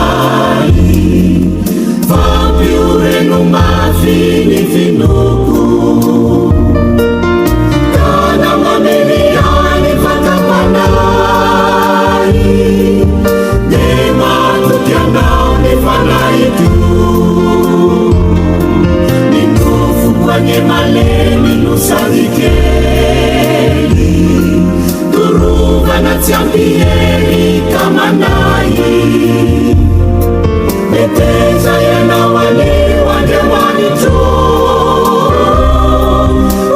angaiai fampioreno mafinifinoko kana mameliani fatapanai de matotianao nefanaitu ninofukanye malemi nosarikeli turuvanatsiampieri kamanai meteza yanawaliwandewanito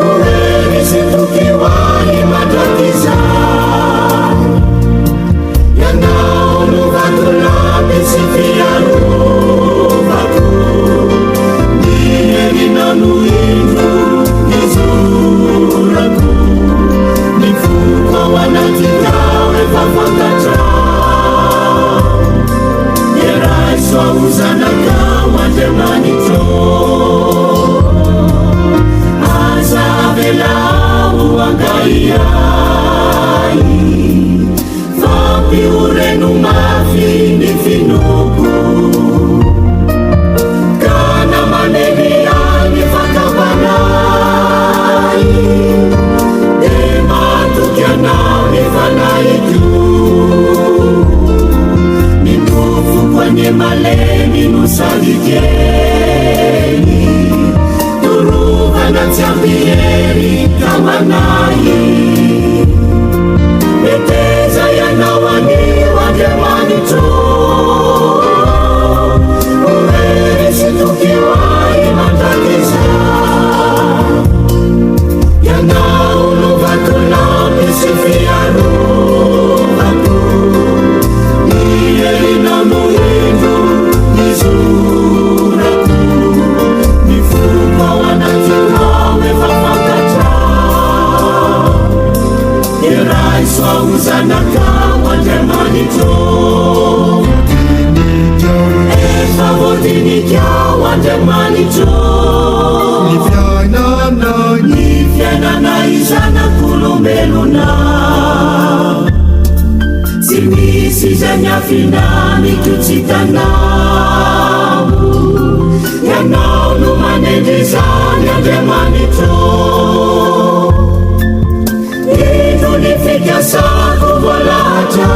urerisitukiwani matatiza yanaoluvatulabisifiaruvaku nielinanuindu izuraku nifuka wanatikawe vavangata yeraiswauzanaka watemanito azavelau angaiai fampioreno mafinifinoko kana maneliani fakapanai de matokianao nefanaitu ninofukanye malemi nosarikeli turuvanatsiampieri kamanai meteza yanawaniwandewanito urerisitukiwai matatiza yanauluvatulabisifiaruvaku nielinamuindu nizuraku mifuka wanatikawe vavakata yeraiswauzanaka wandemanito efavodinikya wandemanito nifyananaizana kulumbeluna simisizanyafinami tutsitanamu yanaolumanendizanyandemanito itunifikya sakuvolaja